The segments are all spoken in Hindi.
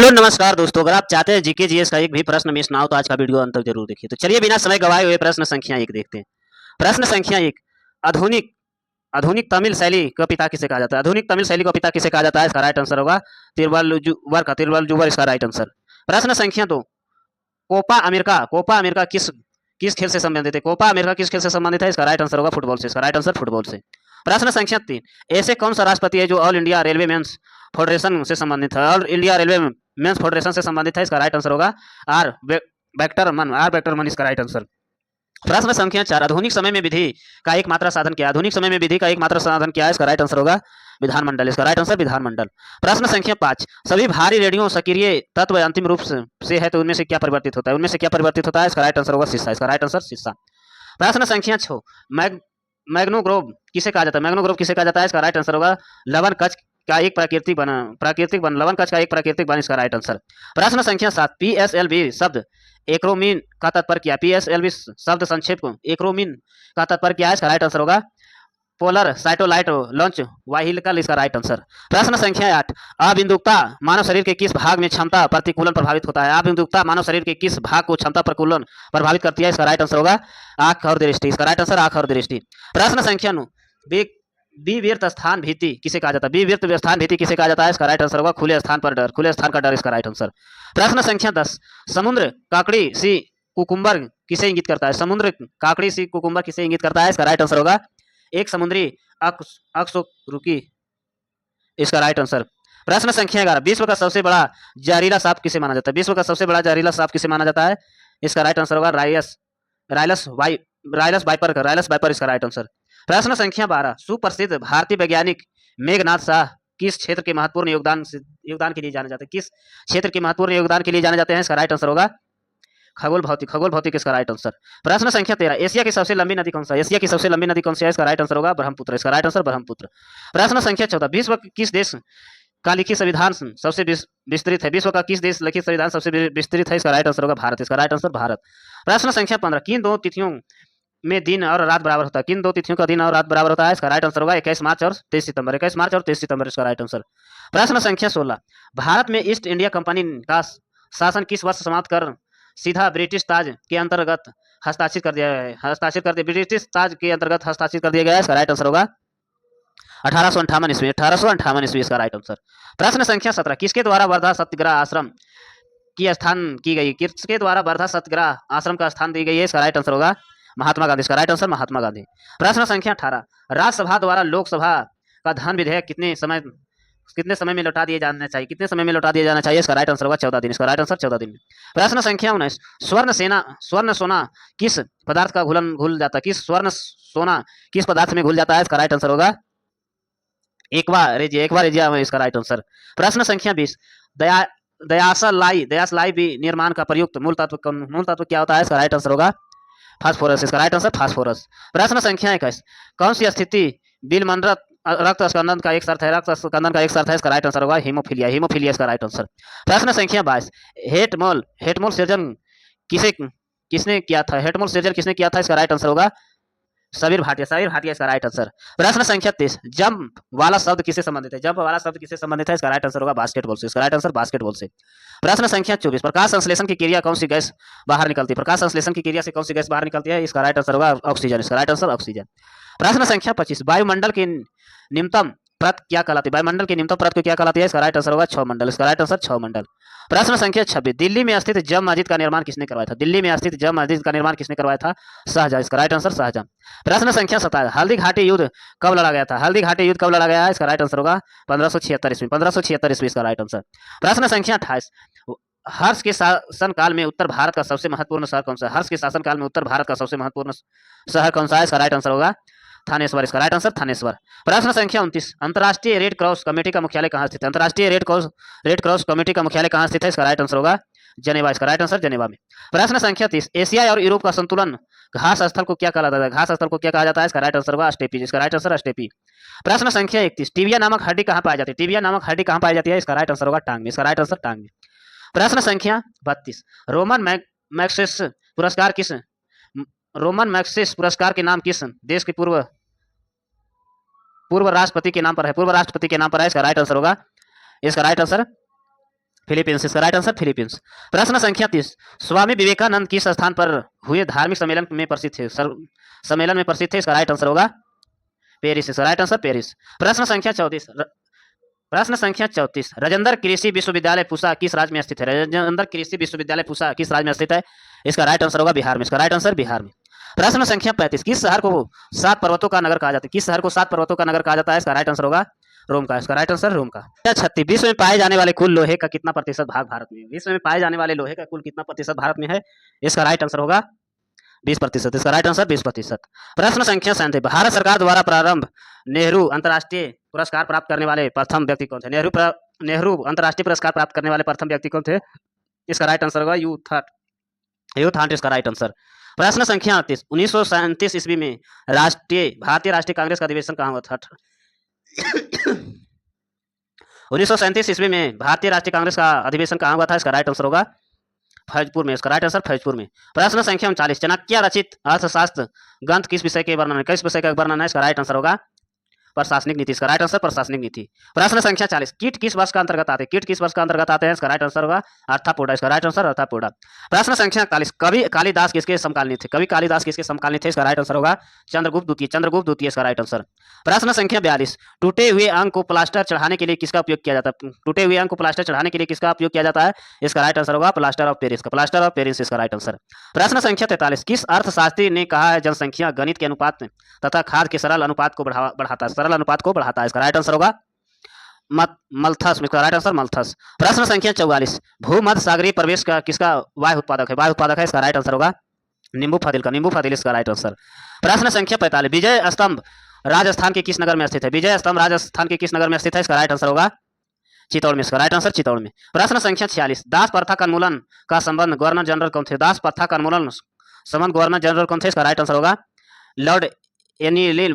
हेलो नमस्कार दोस्तों, अगर आप चाहते हैं जीके जीएस का एक भी प्रश्न मिस ना हो तो आज का वीडियो अंत तक जरूर देखिए। तो चलिए बिना समय गवाए हुए प्रश्न संख्या एक देखते हैं। प्रश्न संख्या एक, आधुनिक आधुनिक तमिल शैली का पिता किसे कहा जाता है? आधुनिक तमिल शैली का पिता किसे कहा जाता है? इसका राइट आंसर होगा तिरुवल्लुवर इसका राइट आंसर। प्रश्न संख्या दो, कोपा अमेरिका किस किस खेल से संबंधित है? कोपा अमेरिका किस खेल से संबंधित है? इसका राइट आंसर होगा फुटबॉल से। इसका राइट आंसर फुटबॉल से। प्रश्न संख्या तीन, ऐसे कौन सा राष्ट्रपति है जो All India Railway Men's Federation से संबंधित है? All India Railway Men's Federation से संबंधित है। इसका राइट आंसर होगा आर वेक्टर मन इसका राइट आंसर। प्रश्न संख्या चार, आधुनिक समय में विधि का एकमात्र साधन क्या है? आधुनिक समय में विधि का एकमात्र साधन क्या है? इसका राइट आंसर होगा विधानमंडल। इसका राइट आंसर विधानमंडल। प्रश्न संख्या पांच, सभी भारी रेडियो सक्रिय तत्व अंतिम रूप से है तो उनमें से क्या परिवर्तित होता है? उनमें से क्या परिवर्तित होता है? इसका राइट आंसर होगा शीशा। इसका राइट आंसर शीशा। प्रश्न संख्या छह, मैग्नोग्रोव किसे कहा जाता है? मैग्नोग्रोव किसे कहा जाता है? इसका राइट आंसर होगा लवण कच का एक प्राकृतिक बन लवण कच का एक प्राकृतिक बन। इसका राइट आंसर। प्रश्न संख्या सात, पीएसएलवी शब्द एक्रोमीन का तात्पर्य क्या है? पीएसएलवी शब्द संक्षेप एक्रोमीन का तात्पर्य क्या है? इसका राइट आंसर होगा पोलर साइटोलाइट लॉन्च वाहिकल। इसका राइट आंसर। प्रश्न संख्या आठ, अबिंदुकता मानव शरीर के किस भाग में क्षमता प्रतिकूलन प्रभावित होता है? अबिंदुकता मानव शरीर के किस भाग को क्षमता प्रतिकूलन प्रभावित करती है? इसका राइट आंसर होगा आंख और दृष्टि। इसका राइट आंसर आंख और दृष्टि। प्रश्न संख्या नौ, विवृत स्थान भीति किसे कहा जाता है? विवृत स्थान भीति किसे कहा जाता है? इसका राइट आंसर होगा खुले स्थान पर डर, खुले स्थान का डर। इसका राइट आंसर। प्रश्न संख्या 10, समुद्र काकड़ी सी कुकुम्बर किसे इंगित करता है? समुद्र काकड़ी सी कुकुम्बर किसे इंगित करता है? इसका राइट आंसर होगा एक समुद्री अकशेरुकी। इसका राइट आंसर। प्रश्न संख्या 11, विश्व का सबसे बड़ा जहरीला सांप किसे माना जाता है? विश्व का सबसे बड़ा जहरीला सांप किसे माना जाता है? इसका राइट आंसर होगा राइलस वाइपर। इसका राइट आंसर। प्रश्न संख्या 12, सुप्रसिद्ध भारतीय वैज्ञानिक मेघनाथ शाह किस क्षेत्र के महत्वपूर्ण योगदान के लिए जाने जाते हैं? किस क्षेत्र के महत्वपूर्ण योगदान के लिए जाने जाते हैं? इसका राइट आंसर होगा खगोल भौतिक। इसका राइट आंसर। प्रश्न संख्या 13, एशिया की सबसे लंबी नदी कौन सा है? एशिया की सबसे लंबी नदी कौन सी है? इसका राइट आंसर होगा ब्रह्मपुत्र। इसका राइट आंसर ब्रह्मपुत्र। प्रश्न संख्या 14, विश्व किस देश का लिखित संविधान सबसे विस्तृत है? विश्व का किस देश लिखित संविधान सबसे विस्तृत है? इसका राइट आंसर होगा भारत। इसका राइट आंसर भारत। प्रश्न संख्या 15, किन दो तिथियों में दिन और रात बराबर होता है? किन दो तिथियों का दिन और रात बराबर होता है? इसका राइट आंसर होगा 21 मार्च और 23 सितंबर। 21 मार्च और 23 सितंबर। इसका राइट आंसर। प्रश्न संख्या 16, भारत में ईस्ट इंडिया कंपनी का शासन किस वर्ष समाप्त कर सीधा ब्रिटिश ताज के अंतर्गत हस्ताक्षरित कर दिया ब्रिटिश ताज के अंतर्गत हस्ताक्षरित कर दिया गया है? इसका राइट आंसर होगा 1858 ईस्वी। 1858 ईस्वी। इसका राइट आंसर। प्रश्न संख्या 17, किसके द्वारा वर्धा सत्याग्रह आश्रम की स्थान की गई? किसके द्वारा वर्धा सत्याग्रह आश्रम का स्थान दी गई है? इसका राइट आंसर होगा महात्मा गांधी। इसका राइट आंसर महात्मा गांधी। प्रश्न संख्या 18, राज्यसभा द्वारा लोकसभा का धन विधेयक कितने समय में लौटा दिए जाना चाहिए? कितने समय में लौटा दिया जाना चाहिए? इसका राइट आंसर होगा 14 दिन। इसका राइट आंसर 14 दिन। प्रश्न संख्या 19, स्वर्ण सोना किस पदार्थ का घुल जाता है? स्वर्ण सोना किस पदार्थ में घुल जाता है? इसका राइट आंसर होगा एक्वा रेजिया में। इसका राइट आंसर। प्रश्न संख्या 20, दयासलाई भी निर्माण का प्रयुक्त मूल तत्व क्या होता है? इसका राइट आंसर होगा फास्फोरस। इसका राइट आंसर फास्फोरस। प्रश्न संख्या 21, कौन सी स्थिति बिलमन रक्त स्कंदन का एक शर्त है? रक्त स्कंदन का एक शर्त है। इसका राइट आंसर होगा हीमोफीलिया। इसका राइट आंसर। प्रश्न संख्या 22, हेटमोल सृजन किसने किया था? हेटमोल सृजन किसने किया था? इसका राइट आंसर होगा सबीर भाटिया। इसका राइट आंसर। प्रश्न संख्या 23, जंप वाला शब्द किससे संबंधित है? जंप वाला शब्द किससे संबंधित है? इसका राइट आंसर होगा बास्केटबॉल से। इसका राइट आंसर बास्केटबॉल से। प्रश्न संख्या 24, प्रकाश संश्लेषण की क्रिया कौन सी गैस बाहर निकलती है? प्रकाश संश्लेषण की क्रिया से कौन सी गैस बाहर निकलती है? इसका राइट आंसर होगा ऑक्सीजन। इसका राइट आंसर ऑक्सीजन। प्रश्न संख्या 25, वायुमंडल की निम्नतम परत क्या कहलाती है? वायुमंडल की निम्नतम परत को क्या कहलाती है? इसका राइट आंसर होगा 6 मंडल। इसका राइट आंसर 6 मंडल। प्रश्न संख्या 26, दिल्ली में स्थित जम मस्जिद का निर्माण किसने करवाया था? दिल्ली में स्थित जम मस्जिद का निर्माण किसने करवाया था? शाहजहां। इसका राइट आंसर शाहजहां। प्रश्न संख्या 27, हल्दी घाटी युद्ध कब लड़ा गया था? हल्दी घाटी युद्ध कब लड़ा गया है? इसका राइट आंसर होगा 1576 ईस्वी। 1576 ईस्वी। इसका राइट आंसर। प्रश्न संख्या 28, हर्ष के शासन काल में उत्तर भारत का सबसे महत्वपूर्ण शहर कौन सा है? हर्ष के शासन काल में उत्तर भारत का सबसे महत्वपूर्ण शहर कौन सा है? इसका राइट आंसर होगा थानेश्वर। इसका राइट आंसर थानेश्वर। प्रश्न संख्या 29, अंतर्राष्ट्रीय रेड क्रॉस कमेटी का मुख्यालय कहाँ स्थित है? अंतर्राष्ट्रीय रेड क्रॉस कमेटी का मुख्यालय कहाँ स्थित है? इसका राइट आंसर होगा जनेवा। इसका राइट आंसर जनेवा में। प्रश्न संख्या 30, एशिया और यूरोप का संतुलन घास स्थल को क्या कहा जाता है? घास स्थल को क्या कहा जाता है? इसका राइट आंसर होगा स्टेपी। इसका राइट आंसर स्टेपी। प्रश्न संख्या 31, टिबिया नामक हड्डी कहाँ पाई जाती है? टिबिया नामक हड्डी कहाँ पाई जाती है? इसका राइट आंसर होगा टांग में। इसका राइट आंसर टांग में। प्रश्न संख्या 32, रोमन मैग्सेस पुरस्कार के नाम किस देश के पूर्व राष्ट्रपति के नाम पर है? पूर्व राष्ट्रपति के नाम पर है। इसका राइट आंसर होगा फिलीपींस, इसका राइट आंसर फिलीपींस। प्रश्न संख्या 30, स्वामी विवेकानंद किस स्थान पर हुए धार्मिक सम्मेलन में प्रसिद्ध थे? सम्मेलन में प्रसिद्ध थे, इसका राइट आंसर होगा पेरिस, इसका राइट आंसर पेरिस। प्रश्न संख्या 34, राजेंद्र कृषि विश्वविद्यालय पूसा किस राज्य में स्थित है? राजेंद्र कृषि विश्वविद्यालय पूसा किस राज्य में स्थित है? इसका राइट आंसर होगा बिहार में, इसका राइट आंसर बिहार में। प्रश्न संख्या 35, किस शहर को 7 पर्वतों का नगर कहा जाता है? किस शहर को 7 पर्वतों का नगर कहा जाता है? इसका राइट आंसर होगा रोम का, इसका राइट आंसर रोम का। 36, विश्व में पाए जाने वाले कुल लोहे का कितना प्रतिशत भाग भारत में है? विश्व में पाए जाने वाले लोहे का कुल कितना प्रतिशत भारत में है? इसका राइट आंसर होगा 20%, इसका राइट आंसर 20%। प्रश्न संख्या 37, भारत सरकार द्वारा प्रारंभ नेहरू अंतर्राष्ट्रीय पुरस्कार प्राप्त करने वाले प्रथम व्यक्ति कौन थे? नेहरू अंतर्राष्ट्रीय पुरस्कार प्राप्त करने वाले प्रथम व्यक्ति कौन थे? इसका राइट आंसर होगा यूथ हंट, इसका राइट आंसर। प्रश्न संख्या 38, 1937 ईस्वी में भारतीय राष्ट्रीय कांग्रेस का अधिवेशन कहाँ हुआ था? 1937 ईस्वी में भारतीय राष्ट्रीय कांग्रेस का अधिवेशन कहाँ हुआ था? इसका राइट आंसर होगा फैजपुर में, इसका राइट आंसर फैजपुर में। प्रश्न संख्या 39, चाणक्य रचित अर्थशास्त्र ग्रंथ किस विषय के वर्णन है? किस विषय का वर्णन है? इसका राइट आंसर होगा प्रशासनिक नीति, इसका राइट आंसर प्रशासनिक नीति। प्रश्न संख्या 40, कीट किस वर्ष का अंतर्गत आते हैं? कीट किस वर्ष का अंतर्गत आते हैं? इसका राइट आंसर होगा अर्थापोडा, इसका राइट आंसर अर्थापोडा। प्रश्न संख्या 41, कवि कालिदास किसके समकालीन थे? कवि कालिदास किसके समकालीन थे? इसका राइट आंसर होगा चंद्रगुप्त द्वितीय, इसका राइट आंसर। प्रश्न संख्या 42, टूटे हुए अंक को प्लास्टर चढ़ाने के लिए किसका उपयोग किया जाता है? टूटे हुए अंक को प्लास्टर चढ़ाने के लिए किसका उपयोग किया जाता है? इसका राइट आंसर होगा प्लास्टर ऑफ पेरिस का, प्लास्टर ऑफ पेरिस, इसका राइट आंसर। प्रश्न संख्या 43, किस अर्थशास्त्री ने कहा है जनसंख्या गणित के अनुपात तथा खाद्य के सरल अनुपात को बढ़ाता है? इसका राइट आंसर होगा मल्थस, इसका राइट आंसर मल्थस। प्रश्न संख्या 44, भूमध्य सागरीय प्रवेश का किसका वायु उत्पादक है? इसका राइट आंसर होगा नींबू फादिल, इसका राइट आंसर। प्रश्न संख्या 45, विजय स्तंभ राजस्थान के किस नगर में स्थित है? विजय स्तंभ राजस्थान के किस नगर में स्थित है? इसका राइट आंसर होगा चित्तौड़ में, इसका राइट आंसर चित्तौड़ में। प्रश्न संख्या 46, दास प्रथा का उन्मूलन का संबंध गवर्नर जनरल कौन थे? दास प्रथा का उन्मूलन संबंध गवर्नर जनरल कौन थे? इसका राइट आंसर होगा लॉर्ड एनिल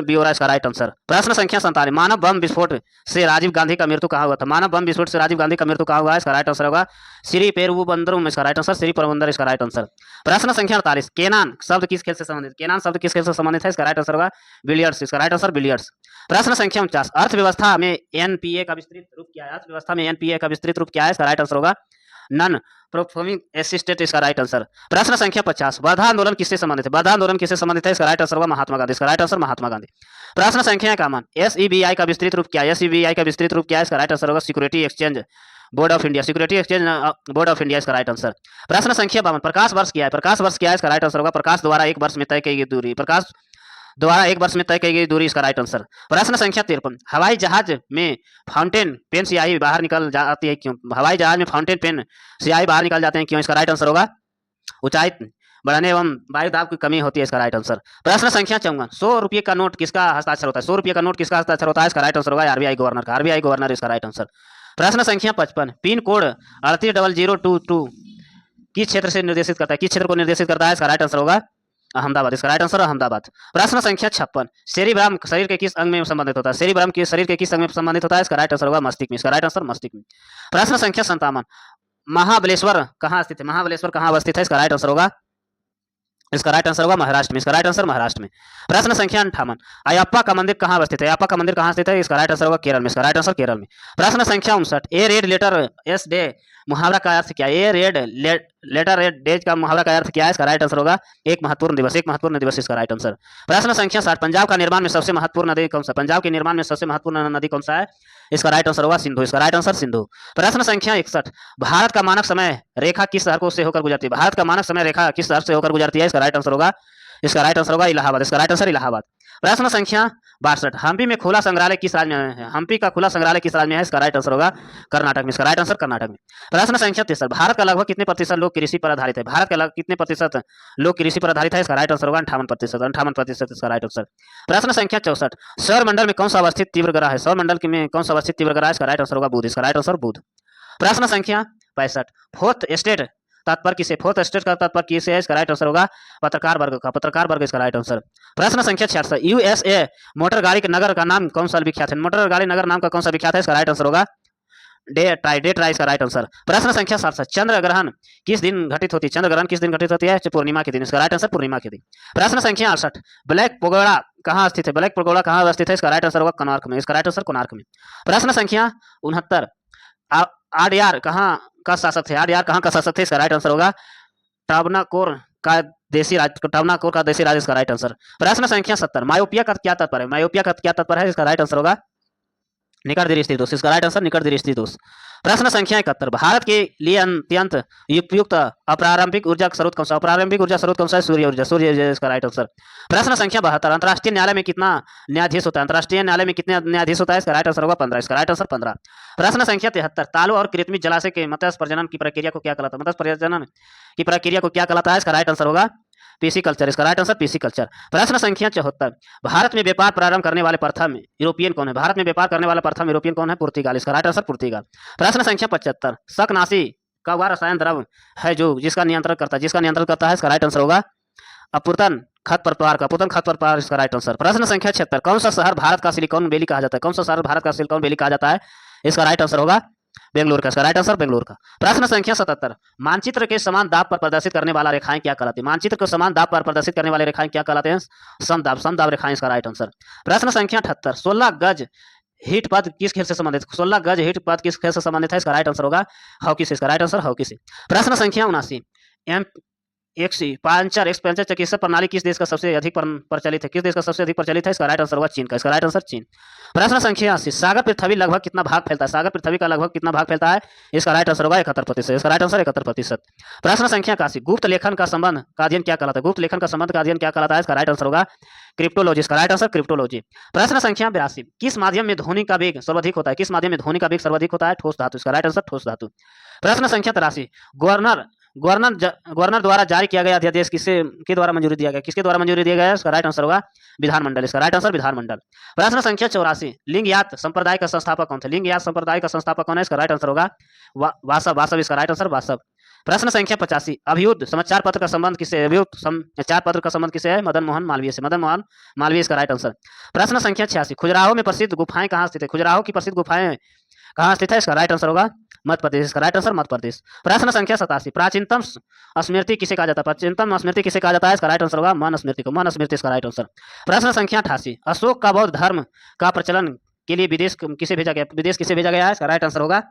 ब्यूरा, इसका राइट आंसर। प्रश्न संख्या 47, मानव बम विस्फोट से राजीव गांधी का मृत्यु कहाँ हुआ था? मानव बम विस्फोट से राजीव गांधी का मृत्यु कहाँ हुआ है? इसका राइट आंसर होगा श्री पेरुबंदरम, इसका राइट आंसर श्री पेरुबंदर, इसका राइट आंसर। प्रश्न संख्या 48, केनान शब्द किस खेल से संबंधित? केनान शब्द किस खेल से संबंधित है? इसका राइट आंसर होगा बिलियर्ड्स, इसका राइट आंसर बिलियर्ड्स। प्रश्न संख्या 49, अर्थव्यवस्था में एनपीए का विस्तृत रूप क्या है? अर्थव्यवस्था में एनपीए का विस्तृत रूप क्या है? इसका राइट आंसर होगा नन परफॉर्मिंग असिस्टेंट, इसका राइट आंसर। प्रश्न संख्या 50, वर्धा आंदोलन किससे संबंधित है? वर्धा आंदोलन किससे संबंधित है? इसका राइट आंसर होगा महात्मा गांधी, इसका राइट आंसर महात्मा गांधी। प्रश्न संख्या 51, एसईबीआई का विस्तृत रूप क्या है? एसईबीआई का विस्तृत रूप क्या है? इसका राइट आंसर होगा security exchange board of India, इसका राइट आंसर। प्रश्न संख्या 52, प्रकाश वर्ष क्या है? प्रकाश वर्ष क्या है? इसका राइट आंसर होगा प्रकाश द्वारा एक वर्ष में तय की गई दूरी, प्रकाश द्वारा एक वर्ष में तय की गई दूरी, इसका राइट आंसर। प्रश्न संख्या 53, हवाई जहाज में फाउंटेन पेन स्याही बाहर निकल जाती है क्यों? हवाई जहाज में फाउंटेन पेन स्याही बाहर निकल जाते हैं क्यों? इसका राइट आंसर होगा ऊंचाई बढ़ने एवं वायु दाब की कमी होती है, इसका राइट आंसर। प्रश्न संख्या 54, 100 रुपये का नोट किसका हस्ताक्षर होता है? 100 रुपये का नोट किसका हस्ताक्षर होता है? इसका राइट आंसर होगा आरबीआई गवर्नर का, आरबीआई गवर्नर, इसका राइट आंसर। प्रश्न संख्या 55, पिन कोड 380022 किस क्षेत्र से निर्देशित करता है? किस क्षेत्र को निर्देशित करता है? इसका राइट आंसर होगा अहमदाबाद, इसका राइट आंसर अहमदाबाद। प्रश्न संख्या 56, सेरिब्राम शरीर के किस अंग में संबंधित होता है? सेरिब्राम के शरीर के किस अंग में संबंधित होता है? इसका राइट आंसर होगा मस्तिष्क में, इसका राइट आंसर मस्तिष्क में। प्रश्न संख्या 57, महाबलेश्वर कहाँ स्थित है? महाबलेश्वर कहाँ अवस्थित है? इसका राइट आंसर होगा महाराष्ट्र में, इसका राइट आंसर महाराष्ट्र में। प्रश्न संख्या 58, अयप्पा का मंदिर कहाँ अवस्थित है? अयप्पा का मंदिर कहाँ स्थित है? इसका राइट आंसर होगा केरल में, इसका राइट आंसर केरल में। प्रश्न संख्या 59, ए रेड लेटर एस डे मुहावरा का अर्थ क्या है? ए रेड लेटर रेड डेज का मुहावरा का अर्थ क्या है? इसका राइट आंसर होगा एक महत्वपूर्ण दिवस, इसका राइट आंसर। प्रश्न संख्या 60, पंजाब का निर्माण में सबसे महत्वपूर्ण नदी कौन सा? पंजाब के निर्माण में सबसे महत्वपूर्ण नदी कौन सा है? इसका राइट आंसर होगा सिंधु, इसका राइट आंसर सिंधु। प्रश्न संख्या 61, भारत का मानक समय रेखा किस शहर से होकर गुजरती है? भारत का मानक समय रेखा किस शहर से होकर गुजरती है? इसका राइट आंसर होगा इलाहाबाद, इसका राइट आंसर इलाहाबाद। प्रश्न संख्या 62, हम्पी में खुला संग्रहालय किस राज्य में है? हम्पी का खुला संग्रहालय किस राज्य में है? इसका राइट आंसर होगा कर्नाटक में, इसका राइट आंसर कर्नाटक में। प्रश्न संख्या 63, भारत का लगभग कितने प्रतिशत लोग कृषि पर आधारित है? भारत का लगभग कितने प्रतिशत लोग कृषि पर आधारित है? इसका राइट आंसर होगा 58%, इसका राइट आंसर। प्रश्न संख्या 64, सौरमंडल में कौन सा अवस्थित तीव्र ग्रह है? सौरमंडल में कौन सा अवस्थित तीव्र ग्रह है? इसका राइट आंसर होगा बुध, इसका राइट आंसर बुध। प्रश्न संख्या 65, फोर्थ स्टेट का तात्पर्य किसे है? इसका राइट आंसर होगा पत्रकार वर्ग, इसका राइट आंसर। प्रश्न संख्या 66, यूएसए मोटर गाड़ी के नगर का नाम कौन सा विख्यात है? मोटर गाड़ी नगर नाम का कौन सा विख्यात है? इसका राइट आंसर होगा डेट्राई, इसका राइट आंसर। प्रश्न संख्या 67, चंद्र ग्रहण किस दिन घटित होती है? चंद्र ग्रहण किस दिन घटित होती है? पूर्णिमा के दिन, इसका राइट आंसर पूर्णिमा के दिन। प्रश्न संख्या 68, ब्लैक पगोड़ा कहाँ स्थित है? ब्लैक पगोड़ा कहाँ अवस्थित है? इसका राइट आंसर होगा कोणार्क में, इसका राइट आंसर कोणार्क में। प्रश्न संख्या 69, आडयार कहाँ का शासक थे? आडयार कहाँ का शासक थे? इसका राइट आंसर होगा ट्रावनाकोर का देशी राज, ट्रावनाकोर का देशी राज इसका राइट आंसर। प्रश्न संख्या 70, मायोपिया का क्या तात्पर्य है? मायोपिया का क्या तात्पर्य है? इसका राइट आंसर होगा निकट दृष्टि दोष। इसका राइट आंसर निकट दृष्टि दोष। प्रश्न संख्या 71, भारत के लिए अत्यंत उपयुक्त अप्रारंभिक ऊर्जा स्रोत कौन सा? अप्रारंभिक ऊर्जा स्रोत कौन सा है? सूर्य ऊर्जा। सूर्य ऊर्जा इसका राइट आंसर। प्रश्न संख्या 72, अंतर्राष्ट्रीय न्यायालय में कितना न्यायाधीश होता है? अंतर्राष्ट्रीय न्यायालय में कितने न्यायाधीश होता है? इसका राइट आंसर होगा 15। इसका राइट आंसर 15। प्रश्न संख्या 73, तालु और कृत्रिम जलाशय के मत्स्य प्रजनन की प्रक्रिया को क्या कहलाता है? मत्स्य प्रजनन की प्रक्रिया को क्या कहलाता है? इसका राइट आंसर होगा पीसी कल्चर। इसका राइट आंसर पीसी कल्चर। प्रश्न संख्या 74, भारत में व्यापार प्रारंभ करने वाले प्रथम यूरोपियन कौन है? भारत में व्यापार करने वाला प्रथम यूरोपियन कौन है? पुर्तगाल। इसका राइट आंसर पुर्तगाल। प्रश्न संख्या 75, शकनाशी का वह रसायन द्रव्य है जो जिसका नियंत्रण करता है? इसका राइट आंसर होगा अपूर्तन खरपतवार का। अपूर्तन खरपतवार इसका राइट आंसर। प्रश्न संख्या 76, कौन सा शहर भारत का सिलिकॉन वैली कहा जाता है? कौन सा शहर भारत का सिलिकॉन वैली कहा जाता है? इसका राइट आंसर होगा बेंगलुरु का। इसका राइट आंसर बेंगलुरु का। प्रश्न संख्या 77, मानचित्र के समान दाब पर प्रदर्शित करने वाला रेखाएं क्या कहलाती है? मानचित्र को समान दाब पर प्रदर्शित करने वाले रेखाएं क्या कहलाते हैं? समदाब। समदाब रेखाएं इसका राइट आंसर। प्रश्न संख्या 78, 16 गज हिट पद किस खेल से संबंधित? 16 गज हिट पद किस खेल से संबंधित है? इसका राइट आंसर होगा हॉकी से। इसका राइट आंसर हॉकी से। प्रश्न संख्या 79, एम एक्सपेंचर चिकित्सा प्रणाली किस देश का सबसे अधिक प्रचलित है? किस देश का सबसे अधिक प्रचलित है? इसका राइट आंसर होगा चीन का। इसका राइट आंसर चीन। प्रश्न संख्या 80, सागर पृथ्वी लगभग कितना भाग फैलता है? सागर पृथ्वी का लगभग कितना भाग फैलता है? इसका राइट आंसर होगा 71%। इसका राइट आंसर 71%। प्रश्न संख्या 81, गुप्त लेखन का संबंध का अध्ययन क्या कहलाता है? गुप्त लेखन का संबंध का अध्ययन क्या कहलाता है? इसका राइट आंसर होगा क्रिप्टोलॉजी। इसका राइट आंसर क्रिप्टोलॉजी। प्रश्न संख्या 82, किस माध्यम में ध्वनि का वेग सर्वाधिक होता है? किस माध्यम में ध्वनि का वेग सर्वाधिक होता है? ठोस धातु। इसका राइट आंसर ठोस धातु। प्रश्न संख्या 83, गवर्नर द्वारा जारी किया गया अध्यादेश के द्वारा मंजूरी दिया गया? किसके द्वारा मंजूरी दिया गया? इसका राइट आंसर होगा विधानमंडल। इसका राइट आंसर विधानमंडल। प्रश्न संख्या 84, लिंगयात संप्रदाय का संस्थापक कौन थे? लिंगयात संप्रदाय का संस्थापक कौन है? इसका राइट आंसर होगा वासव। इसका राइट आंसर वासव। प्रश्न संख्या 85, अभियुद्ध समाचार पत्र का संबंध किससे? अभियुद्ध समाचार पत्र का संबंध किससे है? मदन मोहन मालवीय से। मदन मोहन मालवीय इसका राइट आंसर। प्रश्न संख्या 86, खजुराहो में प्रसिद्ध गुफाएं कहाँ स्थित है? खजुराहो की प्रसिद्ध गुफाएं कहाँ स्थित है? इसका राइट आंसर होगा मध्य प्रदेश। इसका राइट आंसर मध्य प्रदेश। प्रश्न संख्या 87, प्राचीनतम स्मृति किसे कहा जाता है? प्राचीनतम स्मृति किसे कहा जाता है? इसका राइट आंसर होगा मन स्मृति को। मन स्मृति इसका राइट आंसर। प्रश्न संख्या 88, अशोक का बौद्ध धर्म का प्रचलन के लिए विदेश किसे भेजा गया? विदेश किसे भेजा गया है? इसका राइट आंसर होगा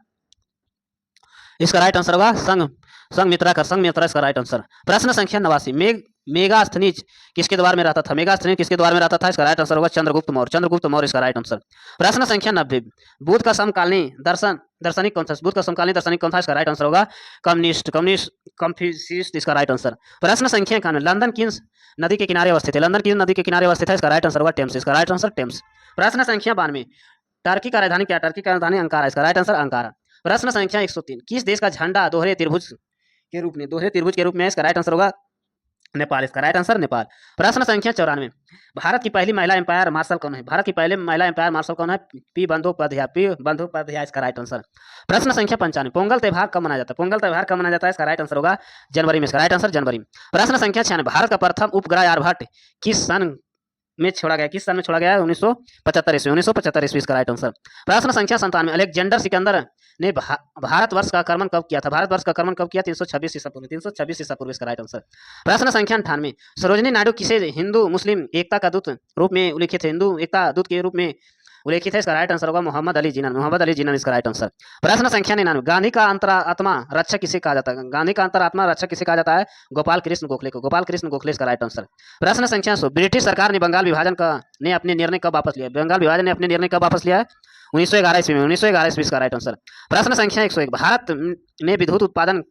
संघमित्रा इसका राइट आंसर। प्रश्न संख्या 89, मेगास्थनीज किसके द्वार में रहता था? मेगास्थनीज किसके द्वार में रहता था? इसका राइट आंसर होगा चंद्रगुप्त मौर्य। चंद्रगुप्त मौर्य इसका राइट आंसर। प्रश्न संख्या 90, बुद्ध का समकालीन दार्शनिक कौन था? बुद्ध का समकालीन दार्शनिक कौन था? इसका राइट आंसर होगा कन्फ्यूशियस इसका राइट आंसर। प्रश्न संख्या 91, लंदन किस नदी के किनारे अवस्थित है? लंदन किस नदी के किनारे अवस्थित है? इसका राइट आंसर होगा टेम्स। इसका राइट आंसर टेम्स। प्रश्न संख्या 92, टर्की का राजधानी क्या? टर्की का राजधानी अंकारा। इसका राइट आंसर अंकारा। प्रश्न संख्या 103, किस देश का झंडा दोहरे त्रिभुज के रूप में है? इसका राइट आंसर होगा नेपाल। इसका राइट आंसर नेपाल। प्रश्न संख्या 94, भारत की पहली महिला एम्पायर मार्शल कौन है? भारत की पहली महिला एम्पायर मार्शल कौन है? पी बंदोपाध्याय इसका राइट आंसर। प्रश्न संख्या 95, पोंगल त्योहार कब मनाया जाता है? पोंगल त्योहार कब मनाया जाता है? इसका राइट आंसर होगा जनवरी में। इसका राइट आंसर जनवरी। प्रश्न संख्या 96, भारत का प्रथम उपग्रह आर्यभट्ट किस सन में छोड़ा गया? किस सन में छोड़ा गया है? 1975 ईस्वी। 1975 ईस्वी इसका राइट आंसर। प्रश्न संख्या 97, अलेक्जेंडर सिकंदर ने भारतवर्ष का आक्रमण कब किया था? भारतवर्ष का आक्रमण कब किया? 326 ईसा पूर्व। 326 ईसा पूर्व इसका राइट आंसर। प्रश्न संख्या 98, सरोजिनी नायडू किसे हिंदू मुस्लिम एकता का दूत रूप में उल्लेखित है? हिंदू एकता दूत के रूप में उल्लेखित है? इसका राइट आंसर होगा मोहम्मद अली जिन्ना। मोहम्मद अली जिन्ना इसका राइट आंसर। प्रश्न संख्या 99, गांधी का अंतरात्मा रक्षक किसे कहा जाता है? गांधी का अंतरात्मा रक्षक किसे कहा जाता है? गोपाल कृष्ण गोखले को। गोपाल कृष्ण गोखले इसका राइट आंसर। प्रश्न संख्या 100, ब्रिटिश सरकार ने बंगाल विभाजन ने अपने निर्णय कब वापस लिया? बंगाल विभाजन ने अपने निर्णय कब वापस लिया है? 1911 ईस्वी में। 1911 ईस्वी इसका राइट आंसर। प्रश्न संख्या 101, भारत में विद्युत उत्पादन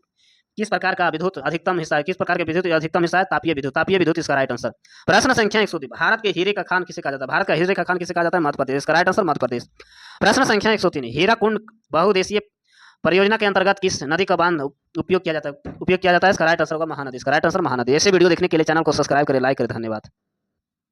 किस प्रकार का विद्युत अधिकतम हिस्सा है? किस प्रकार के विद्युत अधिकतम हिस्सा है? तापीय विद्युत। तापीय विद्युत इसका राइट आंसर। प्रश्न संख्या 102, भारत के हीरे का खान किसे कहा जाता है? भारत का हीरे का खान किसे कहा जाता है? मध्य प्रदेश। इसका राइट आंसर मध्य प्रदेश। प्रश्न संख्या 103, हीराकुंड बहुउद्देशीय परियोजना के अंतर्गत किस नदी का बांध उपयोग किया जाता है? इसका राइट आंसर होगा महानदी। इसका राइट आंसर महानदी। ऐसे वीडियो देखने के लिए चैनल को सब्सक्राइब करें, लाइक करें। धन्यवाद।